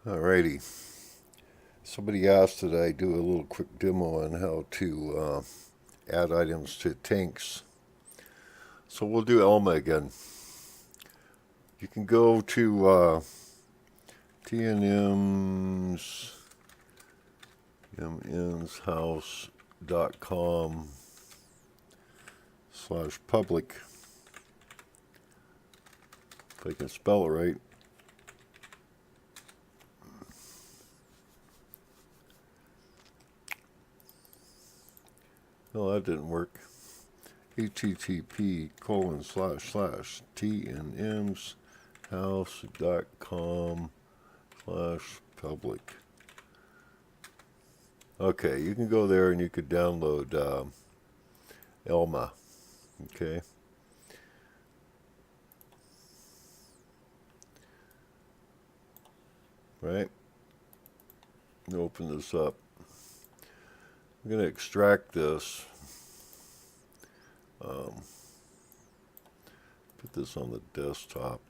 Alrighty. Somebody asked that I do a little quick demo on how to add items to tanks. So we'll do Elma again. You can go to TNM's mnshouse.com/public, if I can spell it right. No, that didn't work. http://tnmshouse.com/public. Okay, you can go there and you could download Elma. Okay. Right. Open this up. I'm going to extract this. Put this on the desktop.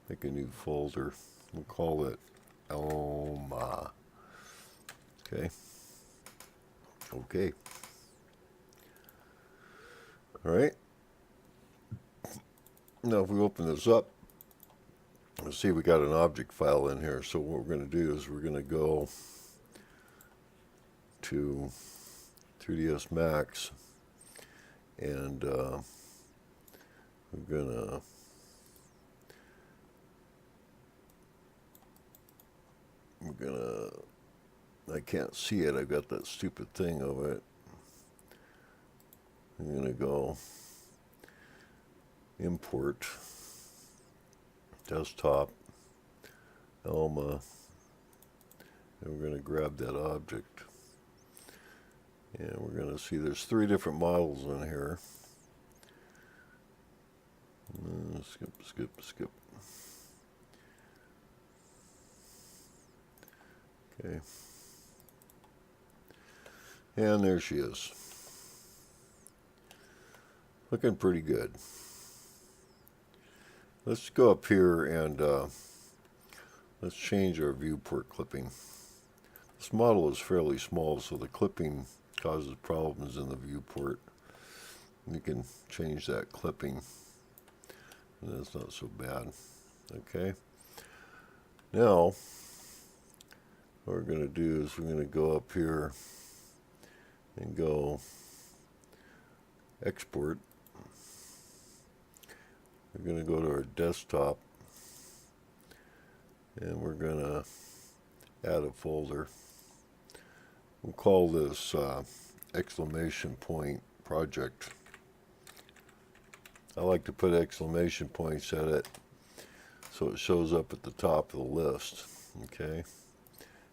Make a new folder. We'll call it Elma. Okay. Okay. All right. Now, if we open this up, let's see, we got an object file in here. So what we're going to do is we're going to go to 3ds Max, and we're gonna I can't see it, I've got that stupid thing over it. I'm gonna go import desktop Elma, and we're gonna grab that object, and we're gonna see there's 3 different models in here. Skip. Okay. And there she is. Looking pretty good. Let's go up here and let's change our viewport clipping. This model is fairly small, so the clipping causes problems in the viewport. You can change that clipping, and that's not so bad. Okay. Now, what we're going to do is we're going to go up here and go export. We're going to go to our desktop, and we're going to add a folder. We'll call this exclamation point project. I like to put exclamation points at it so it shows up at the top of the list. Okay,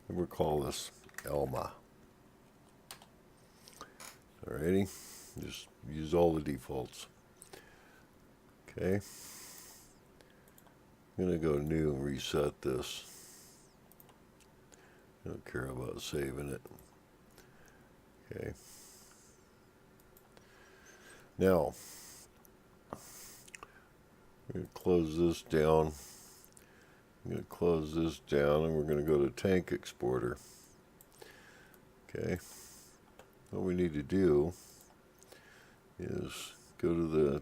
and we'll call this Elma. Alrighty, just use all the defaults. Okay, I'm gonna go new and reset this. I don't care about saving it. Okay. Now, we're going to close this down. I'm going to close this down, and we're going to go to Tank Exporter. Okay. What we need to do is go to the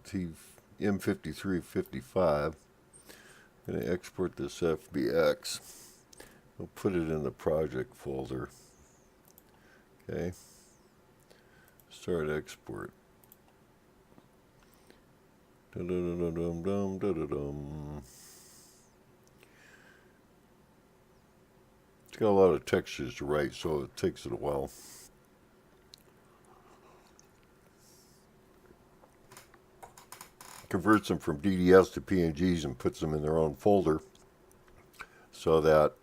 M5355. I'm going to export this FBX. We'll put it in the project folder. Okay. Start export. Dum-dum-dum-dum-dum-dum-dum. It's got a lot of textures to write, so it takes it a while. Converts them from DDS to PNGs and puts them in their own folder so that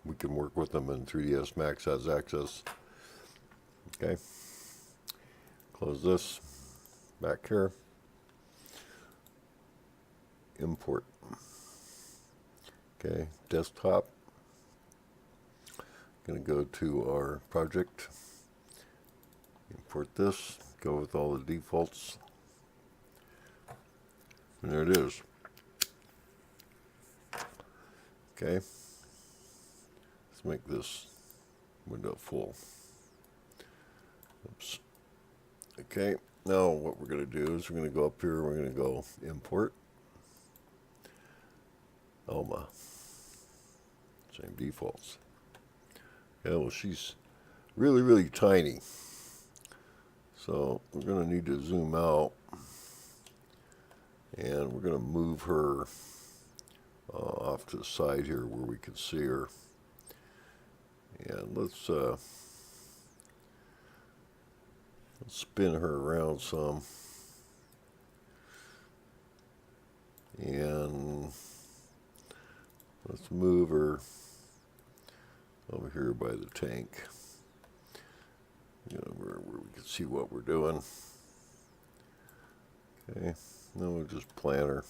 we can work with them, and 3ds Max has access. Okay. Close this. Back here. Import. Okay, desktop. Going to go to our project. Import this. Go with all the defaults. And there it is. Okay, let's make this window full. Oops. Okay, now what we're going to do is we're going to go up here, we're going to go import Elma. Same defaults. Yeah, well, she's really, really tiny. So we're going to need to zoom out, and we're going to move her off to the side here where we can see her. And let's spin her around some. And let's move her over here by the tank. You know, where we can see what we're doing. Okay, then we'll just plant her.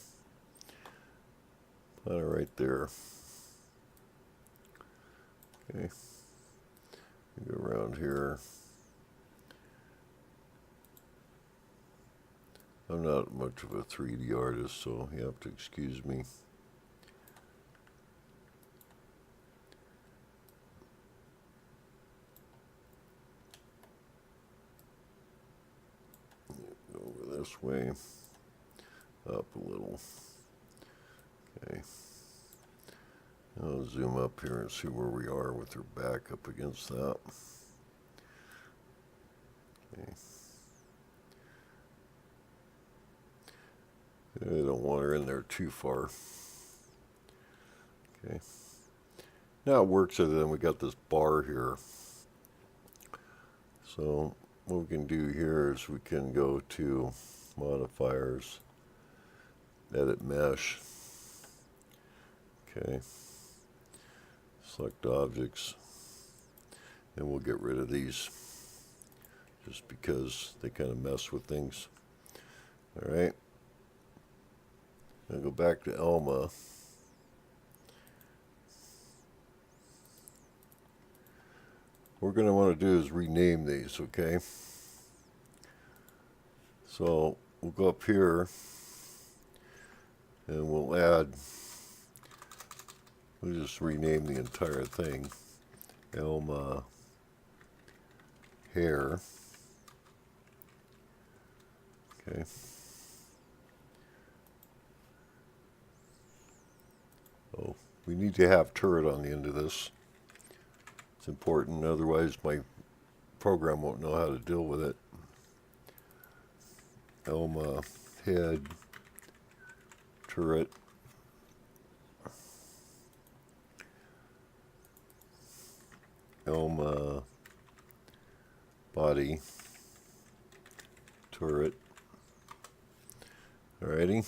Plant her right there. Okay, go around here. I'm not much of a 3D artist, so you have to excuse me. Go over this way, up a little. Okay. I'll zoom up here and see where we are with her back up against that. Okay. I don't want her in there too far. Okay. Now it works other than we got this bar here. So what we can do here is we can go to modifiers, edit mesh. Okay. Select objects. And we'll get rid of these just because they kind of mess with things. All right. I'll go back to Elma. What we're going to want to do is rename these, okay? So we'll go up here and we'll just rename the entire thing. Elma hair. Okay. Oh, we need to have turret on the end of this. It's important, otherwise my program won't know how to deal with it. Elma head, turret. Elma body, turret. Alrighty.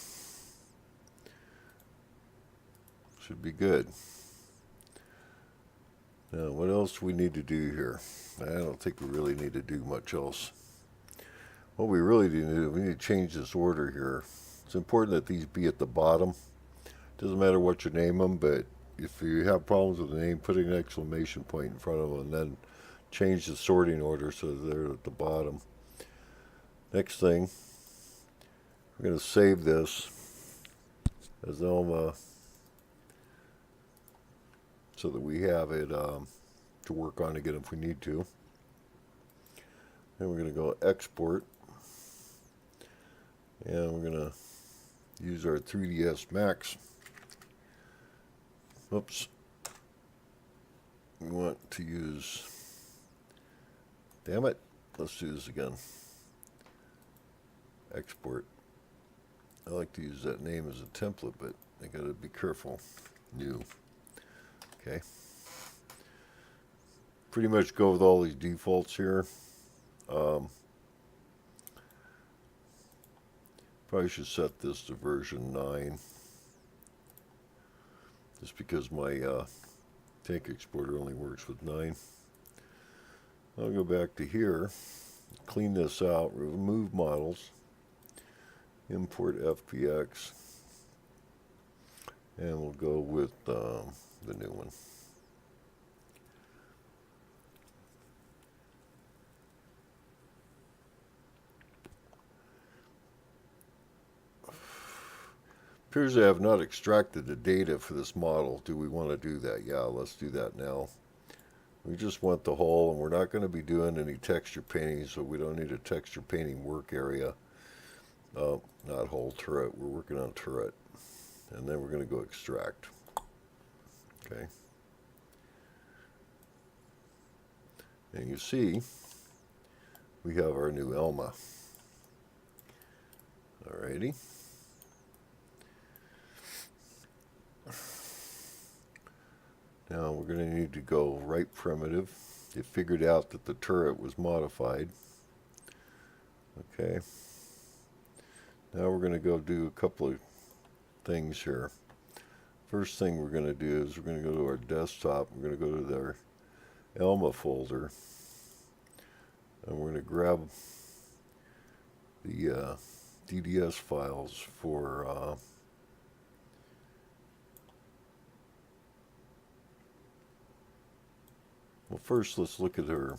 Should be good. Now, what else do we need to do here? I don't think we really need to do much else. What we really need to do, we need to change this order here. It's important that these be at the bottom. Doesn't matter what you name them, but if you have problems with the name, put an exclamation point in front of them and then change the sorting order so they're at the bottom. Next thing, we're going to save this as Elma so that we have it to work on again if we need to. Then we're going to go export, and we're going to use our 3ds Max. Oops. We want to use, damn it, let's do this again. Export. I like to use that name as a template, but I gotta be careful. New. Okay. Pretty much go with all these defaults here. Probably should set this to version 9. Just because my tank exporter only works with 9. I'll go back to here, clean this out, remove models, import FPX, and we'll go with the new one. Appears I have not extracted the data for this model. Do we want to do that? Yeah, let's do that now. We just want the hull, and we're not going to be doing any texture painting, so we don't need a texture painting work area. Not hull, turret. We're working on turret. And then we're going to go extract. Okay. And you see, we have our new Elma. Alrighty. Now we're going to need to go right primitive. It figured out that the turret was modified. Okay. Now we're going to go do a couple of things here. First thing we're going to do is we're going to go to our desktop. We're going to go to their Elma folder. And we're going to grab the DDS files for well, first let's look at her.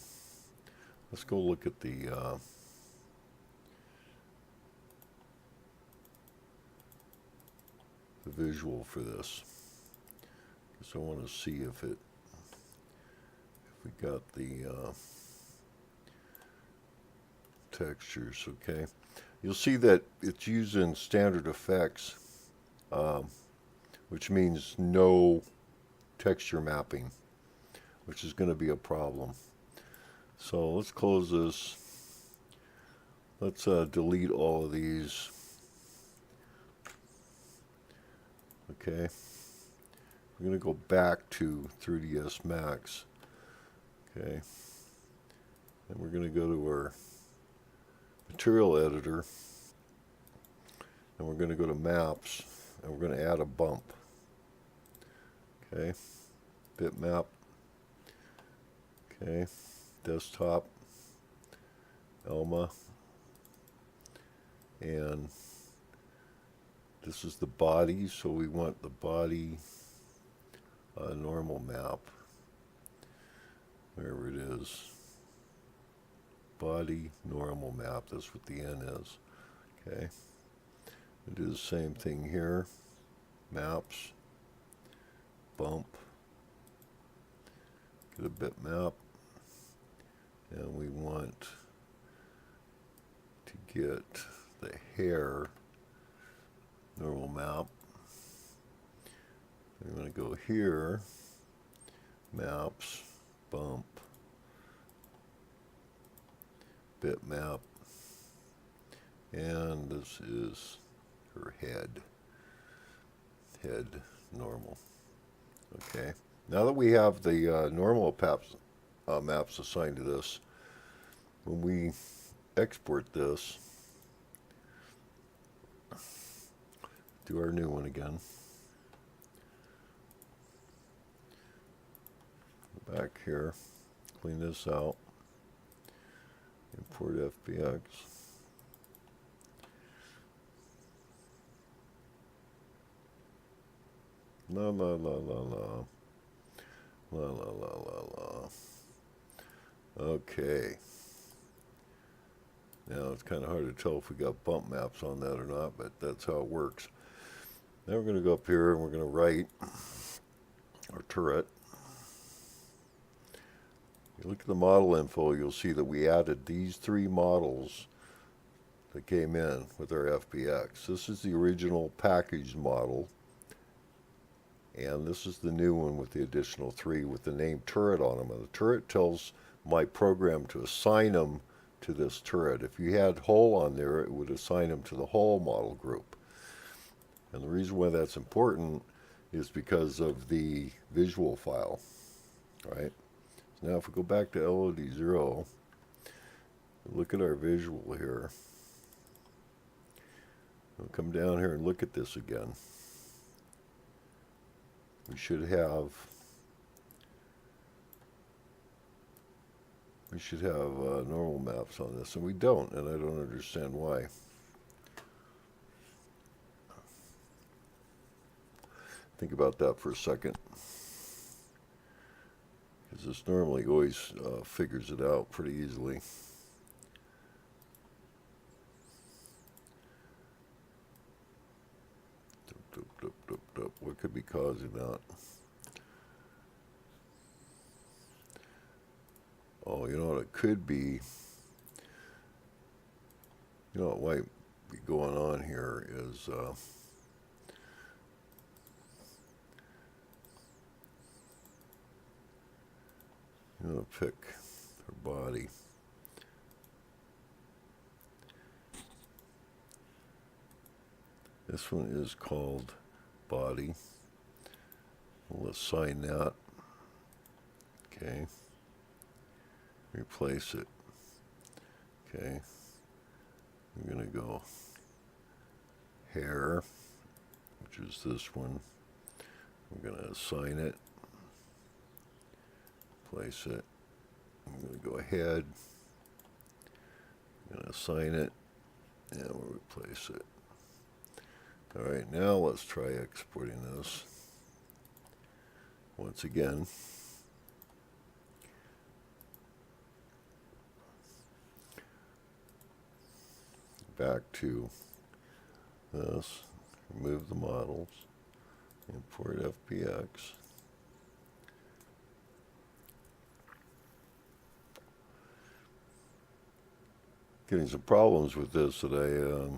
Let's go look at the visual for this, because I want to see if we got the textures. Okay, you'll see that it's using standard effects, which means no texture mapping, which is going to be a problem. So let's close this. Let's delete all of these. Okay, we're going to go back to 3ds Max. Okay, and we're going to go to our material editor, and we're going to go to maps, and we're going to add a bump. Okay, bitmap. Okay, desktop, Elma, and this is the body, so we want the body normal map, wherever it is. Body normal map, that's what the N is. Okay, we do the same thing here. Maps, bump, get a bitmap, and we want to get the hair normal map. I'm going to go here, maps, bump, bitmap, and this is her head normal. Okay, now that we have the normal maps assigned to this, when we export this, do our new one again. Go back here, clean this out, import FBX. La la la la la. La la la la la. Okay. Now it's kind of hard to tell if we got bump maps on that or not, but that's how it works. Now we're going to go up here and we're going to write our turret. You look at the model info, you'll see that we added these 3 models that came in with our FBX. This is the original packaged model, and this is the new one with the additional 3 with the name turret on them. And the turret tells my program to assign them to this turret. If you had hull on there, it would assign them to the hull model group. And the reason why that's important is because of the visual file. Right? So now if we go back to LOD0, look at our visual here. We'll come down here and look at this again. We should have normal maps on this, and we don't, and I don't understand why. Think about that for a second, because this normally always figures it out pretty easily. What could be causing that? Oh, you know what it could be? You know what might be going on here is I'm going to pick her body. This one is called body. We'll assign that. Okay. Replace it. Okay. I'm going to go hair, which is this one. I'm going to assign it. Place it. I'm going to go ahead. I'm going to assign it. And we'll replace it. Alright, now let's try exporting this. Once again. Back to this. Remove the models. Import FBX. Getting some problems with this that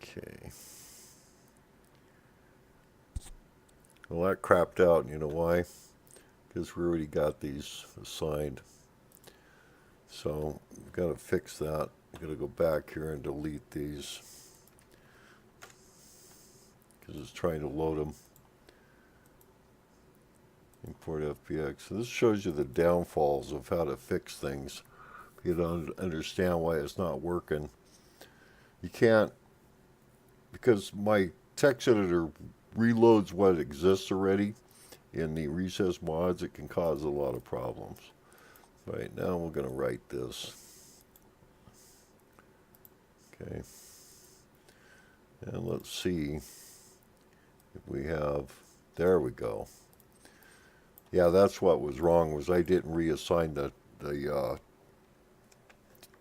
okay. Well, that crapped out, and you know why? Because we already got these assigned. So we've got to fix that. We've got to go back here and delete these because it's trying to load them. Import FBX. So this shows you the downfalls of how to fix things. You don't understand why it's not working. You can't, because my text editor reloads what exists already in the recess mods. It can cause a lot of problems. Right, now we're going to write this. Okay. And let's see if we have, there we go. Yeah, that's what was wrong, was I didn't reassign the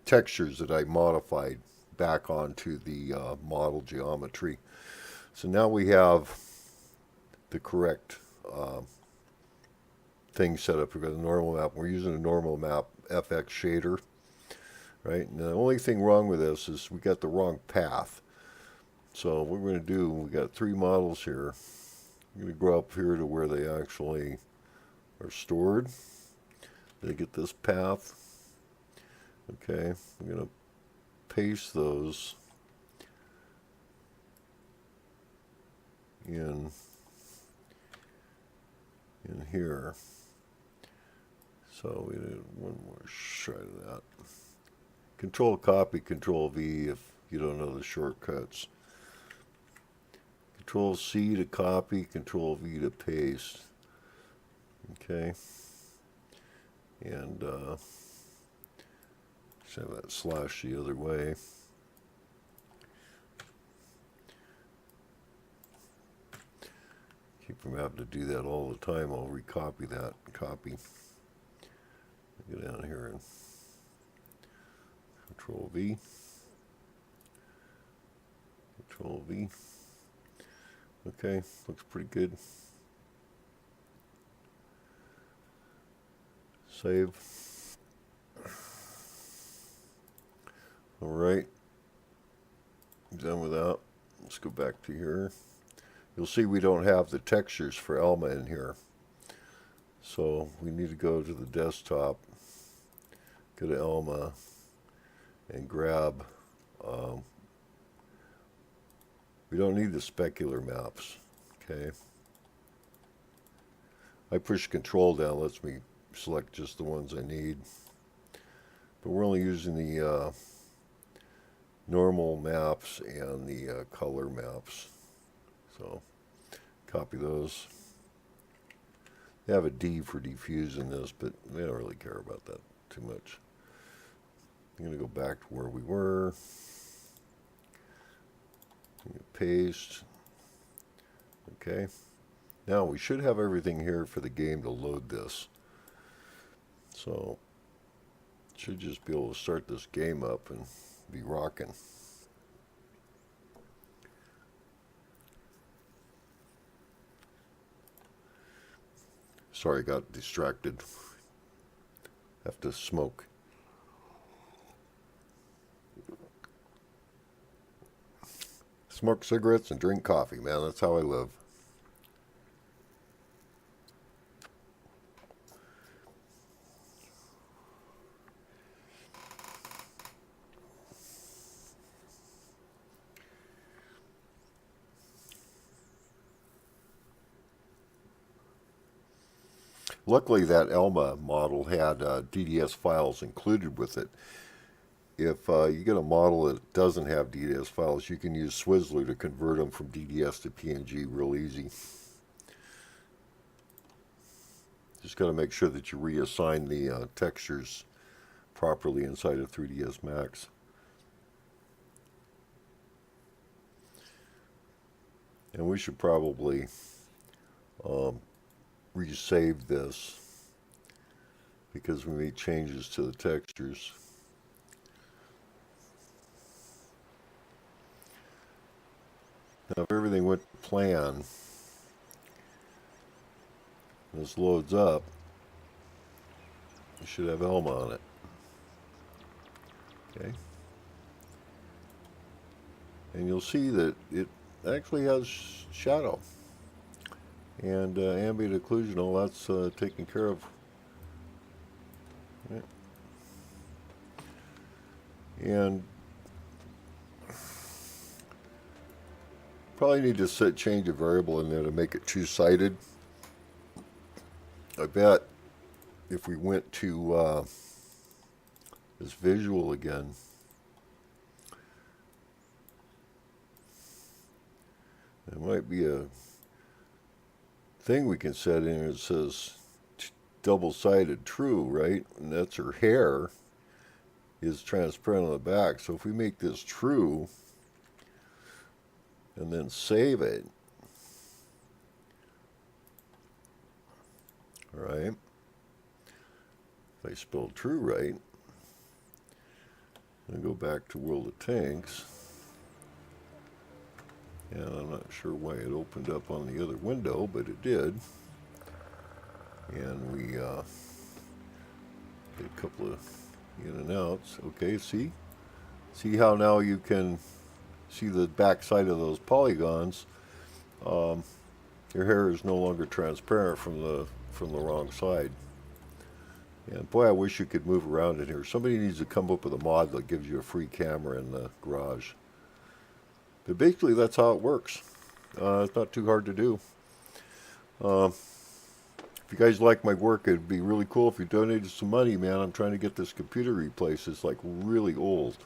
textures that I modified back onto the model geometry. So now we have the correct thing set up. We've got a normal map. We're using a normal map FX shader, right? And the only thing wrong with this is we got the wrong path. So what we're going to do, we got 3 models here. I'm going to go up here to where they actually are stored. They get this path. Okay, I'm going to paste those in here. So we did one more try of that. Control copy, Control V if you don't know the shortcuts. Control C to copy, Control V to paste. Okay. And just have that slash the other way. Keep from having to do that all the time. I'll recopy that. Copy. Go down here and Control V. Control V. Okay, looks pretty good. Save. All right. Done with that. Let's go back to here. You'll see we don't have the textures for Elma in here. So we need to go to the desktop, go to Elma, and grab, we don't need the specular maps, okay? I push Control down, lets me select just the ones I need. But we're only using the normal maps and the color maps. So copy those. They have a D for diffuse in this, but they don't really care about that too much. I'm going to go back to where we were. Paste. Okay. Now we should have everything here for the game to load this. So should just be able to start this game up and be rocking. Sorry, I got distracted. Have to smoke. Smoke cigarettes and drink coffee, man. That's how I live. Luckily, that Elma model had DDS files included with it. If you get a model that doesn't have DDS files, you can use Swizzler to convert them from DDS to PNG real easy. Just got to make sure that you reassign the textures properly inside of 3ds Max. And we should probably resave this because we made changes to the textures. Now, if everything went to plan, this loads up, you should have Elma on it. Okay. And you'll see that it actually has shadow. And ambient occlusion, all that's taken care of. Right. And probably need to change a variable in there to make it two-sided. I bet if we went to this visual again, there might be a thing we can set in. It says double-sided true, right? And that's her hair is transparent on the back. So if we make this true and then save it, all right, if I spelled true right, and go back to World of Tanks, and I'm not sure why it opened up on the other window, but it did. And we did a couple of in and outs. Okay, see how now you can see the back side of those polygons. Your hair is no longer transparent from the wrong side. And boy, I wish you could move around in here. Somebody needs to come up with a mod that gives you a free camera in the garage. But basically, that's how it works. It's not too hard to do. If you guys like my work, it'd be really cool if you donated some money, man. I'm trying to get this computer replaced. It's like really old.